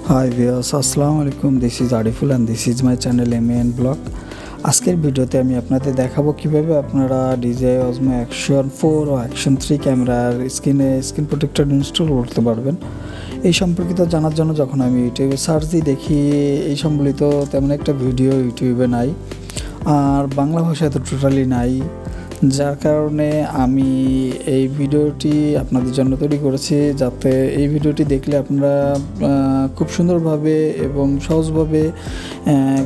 Hi viewers, Assalamu Alaikum. This is Ariful and this is my channel MAN Blog. আজকের ভিডিওতে আমি আপনাদের দেখাবো কিভাবে আপনারা DJI OSMO ACTION 4 ও ACTION 3 ক্যামেরার স্ক্রিন প্রোটেক্টর ইনস্টল করতে পারবেন। এই সম্পর্কিত জানার জন্য যখন আমি ইউটিউবে সার্চ দিই দেখি এই সম্বলিত তেমন একটা ভিডিও ইউটিউবে নাই, আর বাংলা ভাষায় তো টোটালি নাই, যার কারণে আমি এই ভিডিওটি আপনাদের জন্য তৈরি করেছি, যাতে এই ভিডিওটি দেখলে আপনারা খুব সুন্দরভাবে এবং সহজভাবে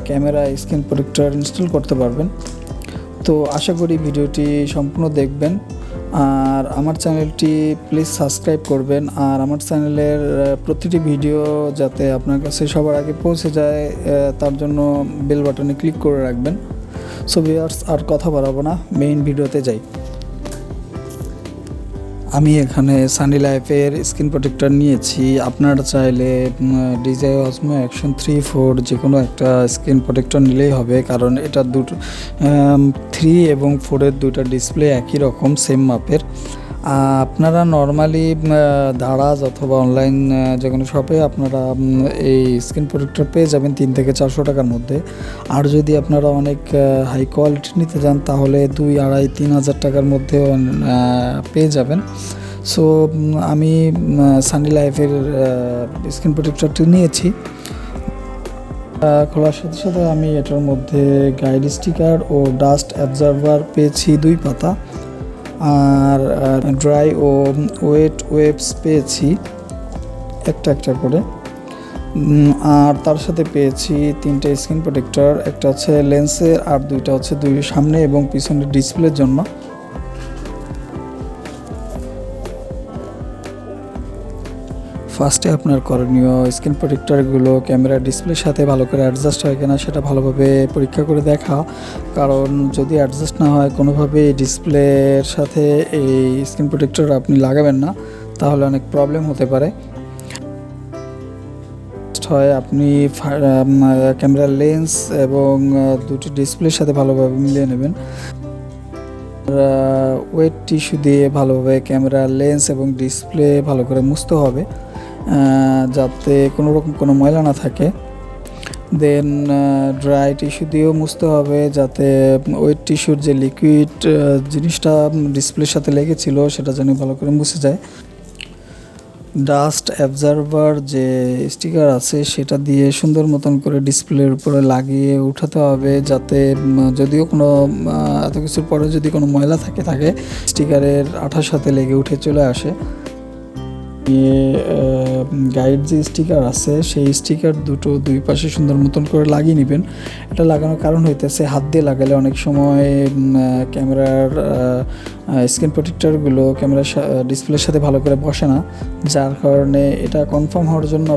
ক্যামেরা স্ক্রিন প্রোটেক্টর ইনস্টল করতে পারবেন। তো আশা করি ভিডিওটি সম্পূর্ণ দেখবেন, আর আমার চ্যানেলটি প্লিজ সাবস্ক্রাইব করবেন, আর আমার চ্যানেলের প্রতিটি ভিডিও যাতে আপনার কাছে সবার আগে পৌঁছে যায় তার জন্য বেল বাটনে ক্লিক করে রাখবেন। সো ভিউয়ার্স, আর কথা বাড়াবো না, মেইন ভিডিওতে যাই। আমি এখানে সানি লাইফের স্ক্রিন প্রোটেক্টর নিয়েছি। আপনারা চাইলে DJI OSMO ACTION 3-4 যে কোনো একটা স্ক্রিন প্রোটেক্টর নিলেই হবে, কারণ এটা 3 এবং 4-এর দুইটা ডিসপ্লে একই রকম, সেম মাপের। আপনারা নর্মালি দারাজ অথবা অনলাইন যে কোনো শপে আপনারা এই স্ক্রিন প্রোটেক্টর পেয়ে যাবেন 3 থেকে 400 টাকার মধ্যে। আর যদি আপনারা অনেক হাই কোয়ালিটি নিতে যান তাহলে 2, 2.5, 3,000 টাকার মধ্যেও পেয়ে যাবেন। সো আমি সানি লাইফের স্ক্রিন প্রোটেক্টরটি নিয়েছি। খোলার সাথে সাথে আমি এটার মধ্যে গাইড স্টিকার ও ডাস্ট অ্যাবজর্ভার পেয়েছি 2 পাতা, আর ড্রাই ও ওয়েট ওয়েবস পেয়েছি একটা করে, আর তার সাথে পেয়েছি 3টে স্ক্রিন প্রোটেক্টর, একটা হচ্ছে লেন্সের আর 2টা হচ্ছে সামনে এবং পিছনের ডিসপ্লের জন্য। ফার্স্টে আপনার করণীয় স্ক্রিন প্রোটেক্টরগুলো ক্যামেরা ডিসপ্লের সাথে ভালো করে অ্যাডজাস্ট হয় কিনা সেটা ভালোভাবে পরীক্ষা করে দেখা, কারণ যদি অ্যাডজাস্ট না হয় কোনোভাবে ডিসপ্লের সাথে এই স্ক্রিন প্রোটেক্টর আপনি লাগাবেন না, তাহলে অনেক প্রবলেম হতে পারে। হয় আপনি ক্যামেরার লেন্স এবং 2টি ডিসপ্লের সাথে ভালোভাবে মিলিয়ে নেবেন। ওয়েট টিস্যু দিয়ে ভালোভাবে ক্যামেরার লেন্স এবং ডিসপ্লে ভালো করে মুছতে হবে, যাতে কোনো রকম কোনো ময়লা না থাকে। দেন ড্রাই টিস্যু দিয়েও মুছতে হবে, যাতে ওয়েট টিস্যুর যে লিকুইড জিনিসটা ডিসপ্লের সাথে লেগেছিল সেটা যেন ভালো করে মুছে যায়। ডাস্ট অ্যাবজর্ভার যে স্টিকার আছে সেটা দিয়ে সুন্দর মতন করে ডিসপ্লের উপরে লাগিয়ে উঠাতে হবে, যাতে যদিও কোনো এত কিছুর পরে যদি কোনো ময়লা থাকে স্টিকারের আঠার সাথে লেগে উঠে চলে আসে। গাইড যে স্টিকার আছে সেই স্টিকার দুই পাশে সুন্দর মতন করে লাগিয়ে নেবেন। এটা লাগানোর কারণ হইতেছে হাত দিয়ে লাগালে অনেক সময় ক্যামেরার স্ক্রিন প্রোটেক্টরগুলো ক্যামেরার ডিসপ্লের সাথে ভালো করে বসে না, যার কারণে এটা কনফার্ম হওয়ার জন্য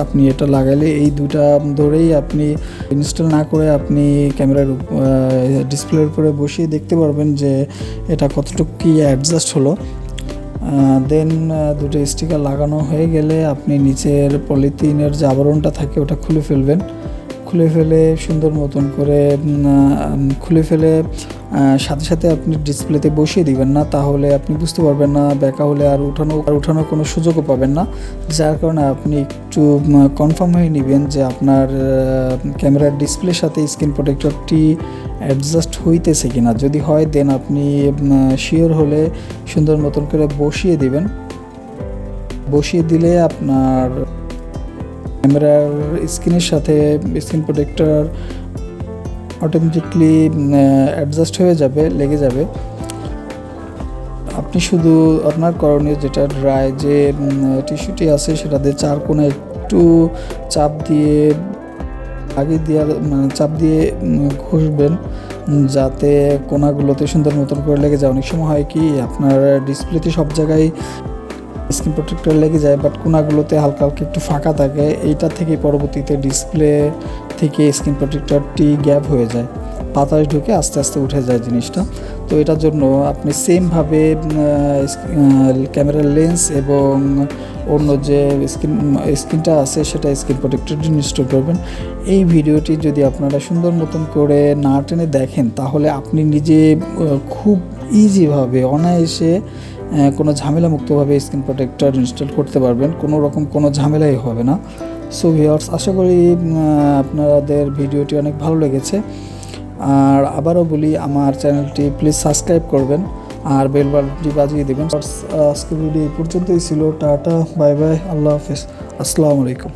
আপনি এটা লাগালে এই 2টা ধরেই আপনি ইনস্টল না করে আপনি ক্যামেরার ডিসপ্লের উপরে বসিয়ে দেখতে পারবেন যে এটা কতটুকু কি অ্যাডজাস্ট হলো। দেন 2টো স্টিকার লাগানো হয়ে গেলে আপনি নিচের পলিথিনের যে আবরণটা থাকে ওটা খুলে ফেলবেন। খুলে ফেলে সুন্দর মতন করে সাথে সাথে আপনি ডিসপ্লেতে বসিয়ে দিবেন না, তাহলে আপনি বুঝতে পারবেন না, ব্যাকা হলে আর উঠানোর কোনো সুযোগও পাবেন না। যার কারণে আপনি একটু কনফার্ম হয়ে নেবেন যে আপনার ক্যামেরার ডিসপ্লের সাথে স্ক্রিন প্রোটেক্টরটি অ্যাডজাস্ট হইতেছে কিনা। যদি হয় দেন আপনি শিওর হলে সুন্দর মতন করে বসিয়ে দিবেন। বসিয়ে দিলে আপনার ক্যামেরার স্ক্রিনের সাথে স্ক্রিন প্রোটেক্টর অটোমেটিকলি অ্যাডজাস্ট হয়ে যাবে, লেগে যাবে। আপনি শুধু আপনার করণীয় যেটা ড্রাই যে টিস্যুটি আছে সেটা দিয়ে 4 কোণে একটু চাপ দিয়ে ঘষবেন, যাতে কোণাগুলোতে সুন্দর মতন করে লেগে যায়। অনেক সময় হয় কি আপনার ডিসপ্লেতে সব জায়গায় স্ক্রিন প্রোটেক্টর লেগে যায়, বাট কোণাগুলোতে হালকা একটু ফাঁকা থাকে, এইটা থেকে পরবর্তীতে ডিসপ্লে থেকে স্ক্রিন প্রোটেক্টরটি গ্যাপ হয়ে যায়, বাতাস ঢুকে আস্তে আস্তে উঠে যায় জিনিসটা। তো এটার জন্য আপনি সেমভাবে ক্যামেরার লেন্স এবং অন্য যে স্ক্রিনটা আছে সেটা স্ক্রিন প্রোটেক্টর ইনস্টল করবেন। এই ভিডিওটি যদি আপনারা সুন্দর মতন করে না টেনে দেখেন তাহলে আপনি নিজে খুব ইজিভাবে অনায়াসে কোনো ঝামেলা মুক্তভাবে স্ক্রিন প্রোটেক্টর ইনস্টল করতে পারবেন, কোনো রকম কোনো ঝামেলাই হবে না। সো ভিউয়ার্স, আশা করি আপনাদের ভিডিওটি অনেক ভালো লেগেছে। আর আবারও বলি, আমার চ্যানেলটি প্লিজ সাবস্ক্রাইব করবেন আর বেল বাটনটি বাজিয়ে দেবেন। আজকের ভিডিও এই পর্যন্তই ছিল। টাটা, বাই বাই, আল্লাহ হাফেজ, আসসালামু আলাইকুম।